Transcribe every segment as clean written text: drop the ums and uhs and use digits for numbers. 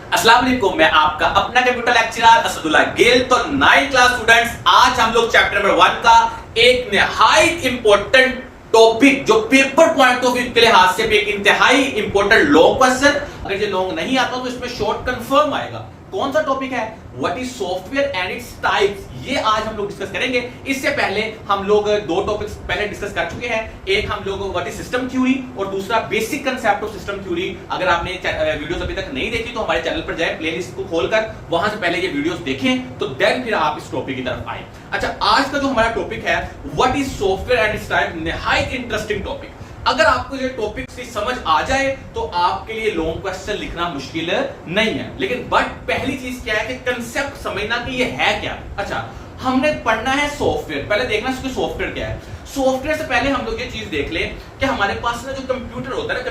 अस्सलाम वालेकुम, मैं आपका अपना कंप्यूटर लेक्चरर असदुल्ला गेल। तो 9th क्लास स्टूडेंट्स, आज हम लोग चैप्टर नंबर 1 का एक निहायत इंपॉर्टेंट टॉपिक जो पेपर पॉइंट ऑफ व्यू के लिहाज से एक इंतहाई इंपॉर्टेंट लॉन्ग क्वेश्चन, अगर ये लॉन्ग नहीं आता तो इसमें शॉर्ट कंफर्म आएगा। कौन सा टॉपिक है? What is software and its types, ये आज हम लोग डिस्कस करेंगे। इससे पहले हम लोग दो टॉपिक्स पहले डिस्कस कर चुके हैं। एक हम लोग व्हाट इज सिस्टम थ्योरी और दूसरा basic concept of system theory. अगर आपने वीडियोस अभी तक नहीं देखी तो हमारे चैनल पर जाए, प्लेलिस्ट को खोलकर वहां से पहले ये वीडियोस देखें, तो देन फिर आप इस टॉपिक की तरफ आए। अच्छा, आज का जो हमारा टॉपिक है what is software and its types, निहायत इंटरेस्टिंग टॉपिक। अगर आपको ये टॉपिक से समझ आ जाए तो आपके लिए लॉन्ग क्वेश्चन लिखना मुश्किल नहीं है। लेकिन बट पहली चीज क्या है कि कांसेप्ट समझना कि ये है क्या। अच्छा, हमने पढ़ना है सॉफ्टवेयर, पहले देखना है सॉफ्टवेयर क्या है। सॉफ्टवेयर से पहले हम लोग ये चीज देख लें कि हमारे पास ना जो कंप्यूटर होता है ना,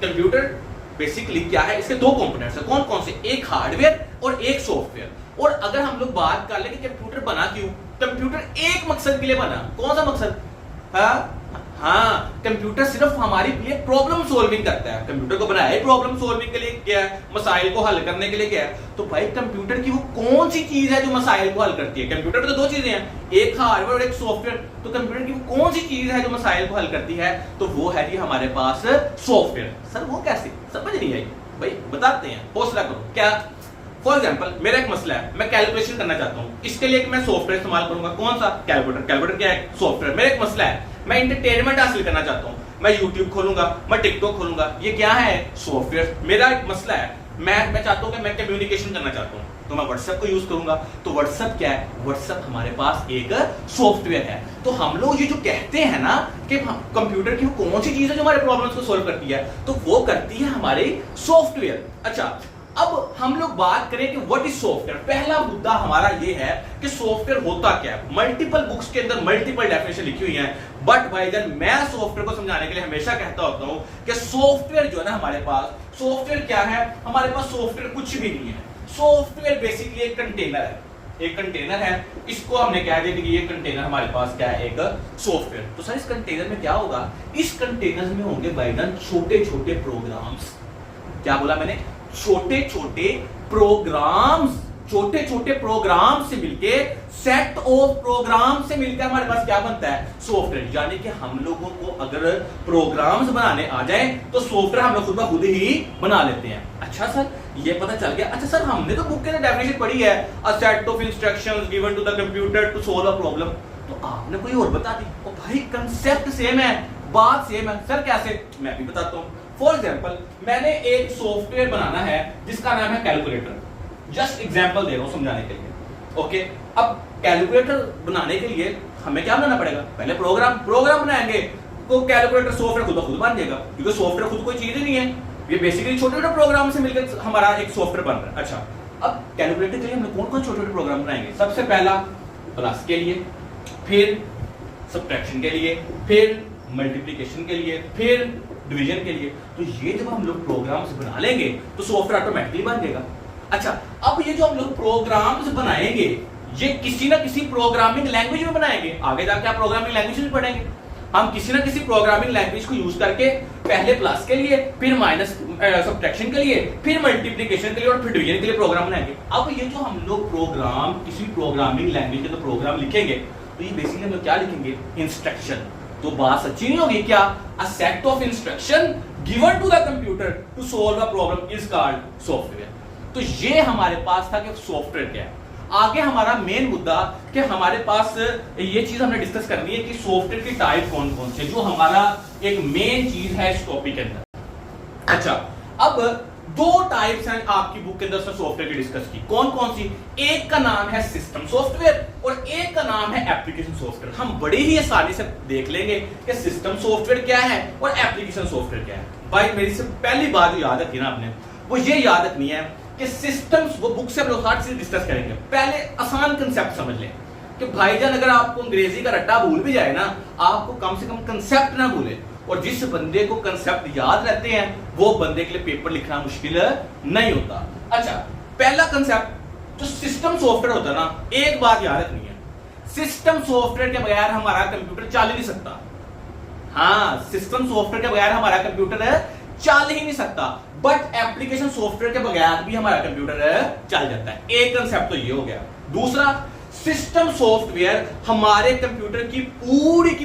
कंप्यूटर बेसिकली क्या है, इसके दो कंपोनेंट्स हैं। कौन कौन से? एक हार्डवेयर और एक सॉफ्टवेयर। और अगर हम लोग बात कर ले कि कंप्यूटर बना क्यों, कंप्यूटर एक मकसद के लिए बना। कौन सा मकसद? हाँ, कंप्यूटर सिर्फ हमारे लिए प्रॉब्लम सॉल्विंग करता है। कंप्यूटर को बनाया है प्रॉब्लम सॉल्विंग के लिए, क्या है, मसाइल को हल करने के लिए क्या है। तो भाई कंप्यूटर की वो कौन सी चीज है जो मसाइल को हल करती है? कंप्यूटर में तो दो चीजें हैं, एक हार्डवेयर और एक सॉफ्टवेयर। तो कंप्यूटर की वो कौन सी चीज है जो मसाइल को हल करती है? तो वो है जी हमारे पास सॉफ्टवेयर। सर वो कैसे? समझ नहीं आई भाई, बताते हैं, हौसला करो। क्या? फॉर एग्जाम्पल मेरा एक मसला है, मैं कैलकुलेशन करना चाहता हूँ, इसके लिए मैं सॉफ्टवेयर इस्तेमाल करूंगा। कौन सा? कैलकुलेटर। कैलकुलेटर क्या है? सॉफ्टवेयर। मेरा एक मसला है, मैं एंटरटेनमेंट हासिल करना चाहता हूँ, मैं यूट्यूब खोलूंगा, मैं टिकटॉक खोलूंगा, ये क्या है? सॉफ्टवेयर। मेरा एक मसला है, मैं चाहता हूँ कि मैं कम्युनिकेशन करना चाहता हूँ, तो मैं व्हाट्सएप को यूज करूंगा। तो व्हाट्सएप क्या है? व्हाट्सएप हमारे पास एक सॉफ्टवेयर है। तो हम लोग ये जो कहते हैं ना कि कंप्यूटर की कौन सी चीज है जो हमारे प्रॉब्लम्स को सॉल्व करती है, तो वो करती है हमारे सॉफ्टवेयर। अच्छा, अब हम लोग बात करें कि व्हाट इज सॉफ्टवेयर। पहला मुद्दा हमारा ये है कि सॉफ्टवेयर होता क्या है। मल्टीपल बुक्स के अंदर मल्टीपल डेफिनेशन लिखी हुई है, बट भाईजान मैं सॉफ्टवेयर को समझाने के लिए हमेशा कहता होता हूं कि सॉफ्टवेयर जो है ना हमारे पास, सॉफ्टवेयर क्या है? हमारे पास सॉफ्टवेयर कुछ भी नहीं है। सॉफ्टवेयर बेसिकली एक कंटेनर है, एक कंटेनर है। इसको हमने कह दिया कि ये कंटेनर हमारे पास क्या है? एक सॉफ्टवेयर। तो सर इस कंटेनर में क्या होगा? इस कंटेनर में होंगे भाईजान छोटे छोटे प्रोग्राम्स। क्या बोला मैंने? छोटे छोटे प्रोग्राम्स, छोटे छोटे प्रोग्राम से मिलके, सेट ऑफ प्रोग्राम से मिलकर हमारे पास क्या बनता है? सॉफ्टवेयर। यानी कि हम लोगों को अगर प्रोग्राम्स बनाने आ जाए तो सॉफ्टवेयर हम लोग खुद ब खुद ही बना लेते हैं। अच्छा सर, ये पता चल गया। अच्छा सर, हमने तो बुक के अंदर डेफिनेशन पढ़ी है, a set of instructions given to the computer to solve a problem. तो आपने कोई और बता दी। ओ भाई, कांसेप्ट सेम है, बात सेम है। सर कैसे? मैं भी बताता हूं। फॉर एग्जाम्पल मैंने एक सॉफ्टवेयर बनाना है जिसका नाम है कैलकुलेटर। जस्ट एग्जाम्पल दे रहा हूं समझाने के लिए। ओके, अब कैलकुलेटर बनाने के लिए हमें क्या बनाना पड़ेगा? पहले प्रोग्राम बनाएंगे तो कैलकुलेटर सॉफ्टवेयर खुद ब खुद बन जाएगा, क्योंकि सॉफ्टवेयर खुद कोई चीज ही नहीं है, ये बेसिकली छोटे छोटे प्रोग्राम से मिलकर हमारा एक सॉफ्टवेयर बन रहा है। अच्छा, अब कैलकुलेटर के लिए हमने कौन कौन छोटे छोटे प्रोग्राम बनाएंगे? सबसे पहला प्लस के लिए, फिर सब्ट्रैक्शन के लिए, फिर मल्टीप्लिकेशन के लिए, फिर डिवीजन के लिए। तो ये जब हम लोग प्रोग्राम्स बना लेंगे तो सॉफ्टवेयर ऑटोमेटिकली बन जाएगा। अच्छा, अब ये जो हम लोग प्रोग्राम्स बनाएंगे ये किसी ना किसी प्रोग्रामिंग लैंग्वेज में बनाएंगे। आगे जाके आप प्रोग्रामिंग लैंग्वेज में पढ़ेंगे। हम किसी ना किसी प्रोग्रामिंग लैंग्वेज को यूज करके पहले प्लस के लिए, फिर माइनस सब्ट्रैक्शन के लिए, फिर मल्टीप्लिकेशन के लिए और फिर डिवीजन के लिए प्रोग्राम बनाएंगे। अब ये जो हम लोग प्रोग्राम किसी प्रोग्रामिंग लैंग्वेज के तो प्रोग्राम लिखेंगे, तो ये बेसिकली हम लोग क्या लिखेंगे? इंस्ट्रक्शन। तो बात सच्ची नहीं होगी क्या? A set of instruction given to the computer to solve a problem is called software. तो ये हमारे पास था कि सॉफ्टवेयर क्या है। आगे हमारा मेन मुद्दा कि हमारे पास ये चीज हमने डिस्कस करनी है कि सॉफ्टवेयर की टाइप कौन कौन से, जो हमारा एक मेन चीज है इस टॉपिक के अंदर। अच्छा, अब दो टाइप्स हैं आपकी बुक के अंदर सॉफ्टवेयर की डिस्कस की। कौन कौन सी? एक का नाम है सिस्टम सॉफ्टवेयर और एक का नाम है एप्लीकेशन सॉफ्टवेयर। हम बड़ी ही आसानी से देख लेंगे कि सिस्टम सॉफ्टवेयर क्या है और एप्लीकेशन सॉफ्टवेयर क्या है। भाई मेरी से पहली बात जो याद रखी ना आपने, वो ये याद रखनी है कि सिस्टम्स, वो बुक से हम लोग 60 से डिस्कस करेंगे। पहले आसान कंसेप्ट समझ लें कि भाईजान अगर आपको अंग्रेजी का रट्टा भूल भी जाए ना, आपको कम से कम कंसेप्ट ना भूले। और जिस बंदे को कंसेप्ट याद रहते हैं वो बंदे के लिए पेपर लिखना मुश्किल नहीं होता। अच्छा, पहला कंसेप्ट जो सिस्टम सॉफ्टवेयर होता है ना, एक बात याद रखनी है, सिस्टम सॉफ्टवेयर के बगैर हमारा कंप्यूटर चल ही नहीं सकता। हाँ, सिस्टम सॉफ्टवेयर के बगैर हमारा कंप्यूटर चल ही नहीं सकता, बट एप्लीकेशन सॉफ्टवेयर के बगैर भी हमारा कंप्यूटर चल जाता है। एक कंसेप्ट तो ये हो गया। दूसरा, सिस्टम सॉफ्टवेयर हमारे कंप्यूटर की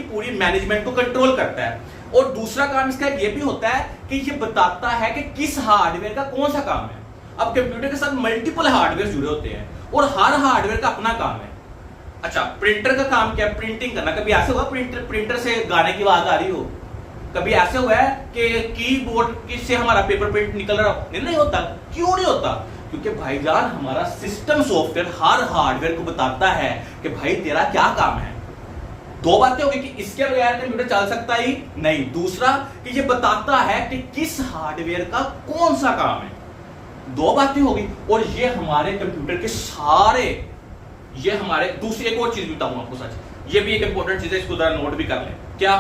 पूरी मैनेजमेंट को कंट्रोल करता है। और दूसरा काम इसका ये भी होता है कि ये बताता है कि किस हार्डवेयर का कौन सा काम है। अब कंप्यूटर के साथ मल्टीपल हार्डवेयर जुड़े होते हैं और हर हार्डवेयर का अपना काम है। अच्छा, प्रिंटर का काम क्या है? प्रिंटिंग करना। कभी ऐसे हुआ प्रिंटर से गाने की आवाज आ रही हो? कभी ऐसे हुआ है कि कीबोर्ड से हमारा पेपर प्रिंट निकल रहा हो? नहीं होता। क्यों नहीं होता? क्योंकि भाईजान हमारा सिस्टम सॉफ्टवेयर हर हार्डवेयर को बताता है कि भाई तेरा क्या काम है। दो बातें होगी कि इसके बगैर कंप्यूटर चल सकता ही नहीं। दूसरा कि ये बताता है कि किस हार्डवेयर का कौन सा काम है। दो बातें होगी। और ये हमारे कंप्यूटर के सारे, ये हमारे दूसरी एक और चीज बताऊंगा आपको सच, ये भी एक इंपॉर्टेंट चीज है, इसको जरा नोट भी कर लें। क्या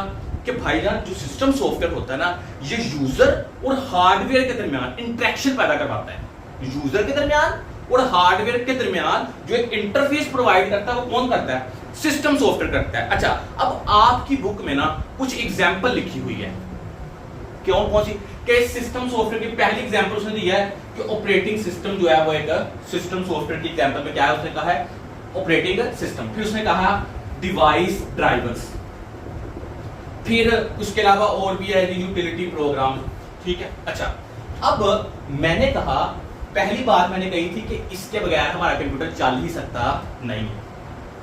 कि भाईजान जो सिस्टम सॉफ्टवेयर होता है ना, ये यूजर और हार्डवेयर के दरमियान इंटरेक्शन पैदा करवाता है। यूजर के दरमियान और हार्डवेयर के दरमियान जो एक इंटरफेस प्रोवाइड करता है वो कौन करता है? सिस्टम सॉफ्टवेयर करता है। अच्छा, अब आपकी बुक में ना कुछ एग्जांपल लिखी हुई है। कौन सी? कि सिस्टम सॉफ्टवेयर की पहली एग्जांपल उसने दिया है कि ऑपरेटिंग सिस्टम जो है वो एक सिस्टम सॉफ्टवेयर की एग्जांपल में क्या है, उसने कहा है ऑपरेटिंग सिस्टम। फिर उसने कहा डिवाइस ड्राइवर्स, फिर उसके अलावा और भी है यूटिलिटी प्रोग्राम। ठीक है। अच्छा, अब मैंने कहा, पहली बात मैंने कही थी कि इसके बगैर हमारा कंप्यूटर चल ही सकता नहीं है।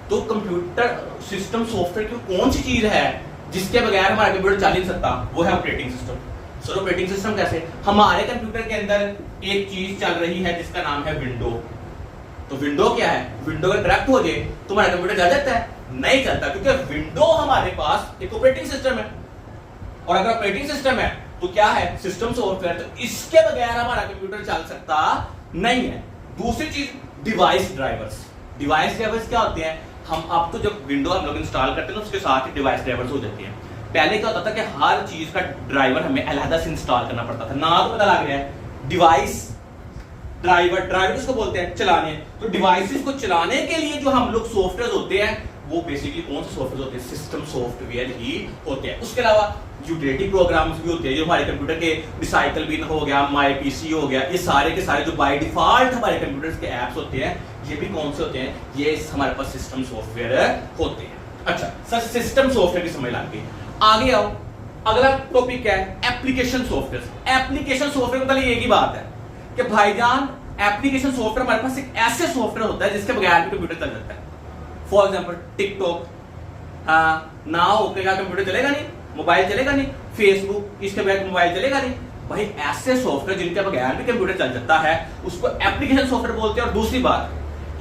तो कंप्यूटर सिस्टम सॉफ्टवेयर की कौन सी चीज है जिसके बगैर हमारा कंप्यूटर चल ही नहीं सकता? वो है operating system. Sir operating system कैसे? हमारे कंप्यूटर के अंदर एक चीज चल रही है जिसका नाम है विंडो। तो विंडो क्या है? विंडो अगर ड्रैफ्ट हो जाए तो हमारा कंप्यूटर चल जाता है? नहीं चलता, क्योंकि विंडो हमारे पास एक ऑपरेटिंग सिस्टम है। और अगर ऑपरेटिंग सिस्टम है तो क्या है? System software. तो इसके बगैर हमारा कंप्यूटर चल सकता नहीं है। दूसरी चीज डिवाइस ड्राइवर्स। डिवाइस ड्राइवर्स क्या होते हैं? हम अब तो जब विंडो हम लोग इंस्टॉल करते हैं उसके साथ ही डिवाइस ड्राइवर्स हो जाती है। पहले क्या होता था कि हर चीज का ड्राइवर हमें अलग से इंस्टॉल करना पड़ता था। ना तो पता लग रहा है डिवाइस ड्राइवर इसको बोलते हैं चलाने। तो डिवाइसेस को चलाने के लिए जो हम लोग सॉफ्टवेयर होते हैं वो बेसिकली कौन से सॉफ्टवेयर होते हैं? सिस्टम सॉफ्टवेयर ही होते हैं। उसके अलावा यूटिलिटी प्रोग्राम्स भी होते हैं, जो हमारे कंप्यूटर के रिसाइकल बिन हो गया, माई पीसी हो गया, ये सारे के सारे जो बाय डिफॉल्ट हमारे कंप्यूटर्स के एप्स होते हैं, ये भी कौन से होते हैं? ये हमारे पास सिस्टम सॉफ्टवेयर होते हैं। अच्छा सर, सिस्टम सॉफ्टवेयर की समझ लग गई। आगे आओ, अगला टॉपिक क्या है? Application software. एप्लीकेशन सॉफ्टवेयर मतलब एक ही बात है कि भाईजान एप्लीकेशन सॉफ्टवेयर हमारे पास एक ऐसे सॉफ्टवेयर होता है जिसके बगैर भी कंप्यूटर चल जाता है। फॉर एग्जाम्पल टिकटॉक ना होकर क्या कंप्यूटर चलेगा नहीं, मोबाइल चलेगा नहीं। फेसबुक, इसके बगैर मोबाइल चलेगा नहीं। भाई ऐसे सॉफ्टवेयर जिनके बगैर भी कंप्यूटर चल जाता है उसको एप्लीकेशन सॉफ्टवेयर बोलते हैं। और दूसरी बात,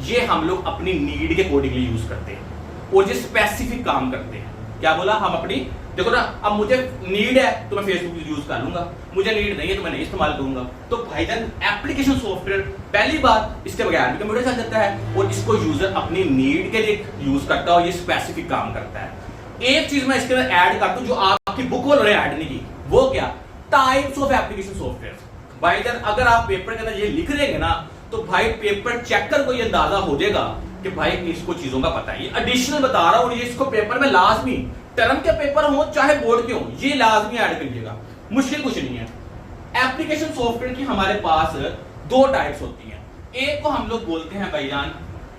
ये हम लोग अपनी नीड के अकॉर्डिंगली यूज करते हैं और ये स्पेसिफिक काम करते हैं। क्या बोला? हम अपनी, देखो ना, अब मुझे नीड है तो मैं फेसबुक यूज कर लूंगा, मुझे नीड नहीं है तो मैं नहीं इस्तेमाल करूंगा। तो भाईजान एप्लीकेशन सॉफ्टवेयर, पहली बात, इसके बगैर भी कंप्यूटर चल जाता है और इसको यूजर अपनी नीड के लिए यूज करता है और ये स्पेसिफिक काम करता है। एक चीज मैं इसके अंदर ऐड कर दूं जो आपकी बुक वालों ने ऐड नहीं की, वो क्या? Types of application software. भाईजान अगर आप पेपर के अंदर ये लिख देंगे ना तो भाई पेपर चेकर को ये अंदाजा हो जाएगा कि भाई इसको चीजों का पता है। ये एडिशनल बता रहा हूं, ये इसको पेपर में लाजमी, टर्म के पेपर हो चाहे बोर्ड के हो, ये लाजमी ऐड करिएगा, मुश्किल कुछ नहीं है। एप्लीकेशन सॉफ्टवेयर की हमारे पास दो टाइप्स होती हैं। एक को हम लोग बोलते हैं भाईजान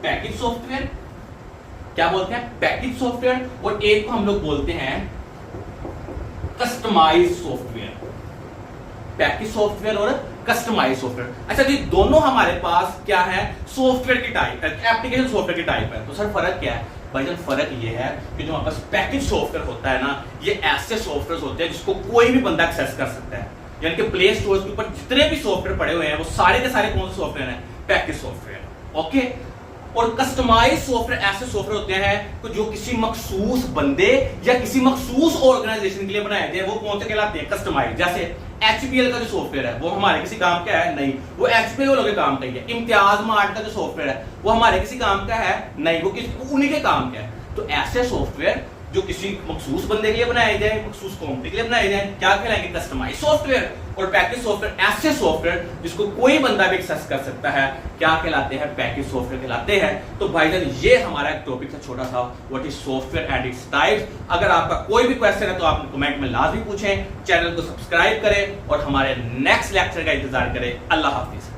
पैकेज सॉफ्टवेयर। क्या बोलते हैं? Package software. और एक को हम लोग बोलते हैं कस्टमाइज सॉफ्टवेयर। पैकेज सॉफ्टवेयर और कस्टमाइज सॉफ्टवेयर। अच्छा जी, दोनों हमारे पास क्या है? सॉफ्टवेयर की टाइप, एप्लीकेशन सॉफ्टवेयर की टाइप है। तो सर फर्क क्या है? भाईजान फर्क ये है कि जो हमारे पास पैकेज सॉफ्टवेयर होता है ना, ये ऐसे सॉफ्टवेयर होते हैं जिसको कोई भी बंदा एक्सेस कर सकता है। यानी कि प्ले स्टोर के ऊपर जितने भी सॉफ्टवेयर पड़े हुए हैं वो सारे के सारे कौन से सॉफ्टवेयर हैं? Package software. ओके। और कस्टमाइज सॉफ्टवेयर ऐसे सॉफ्टवेयर होते हैं जो किसी मखसूस बंदे या किसी मखसूस ऑर्गेनाइजेशन के लिए बनाए गए, वो कौन से कहलाते हैं? कस्टमाइज। जैसे HPL का जो सॉफ्टवेयर है वो हमारे किसी काम का है नहीं, वो HPL वालों के काम का ही है। इम्तियाज मार्ट का जो सॉफ्टवेयर है वो हमारे किसी काम का है नहीं, वो उन्हीं के काम का है। तो ऐसे सॉफ्टवेयर जो किसी मखसूस बंदे के लिए बनाए जाए, मखसूस कंपनी के लिए बनाए जाए, क्या कहलाएंगे? Customise software. और पैकेज सॉफ्टवेयर ऐसे सॉफ्टवेयर जिसको कोई बंदा भी एक्सेस कर सकता है, क्या कहलाते हैं? पैकेज सॉफ्टवेयर कहलाते हैं। तो भाईजान ये हमारा एक टॉपिक था छोटा सा, what is software and its types. अगर आपका कोई भी क्वेश्चन है तो आप कमेंट में लाजमी पूछें, चैनल को सब्सक्राइब करें और हमारे नेक्स्ट लेक्चर का इंतजार करें। अल्लाह हाफिज।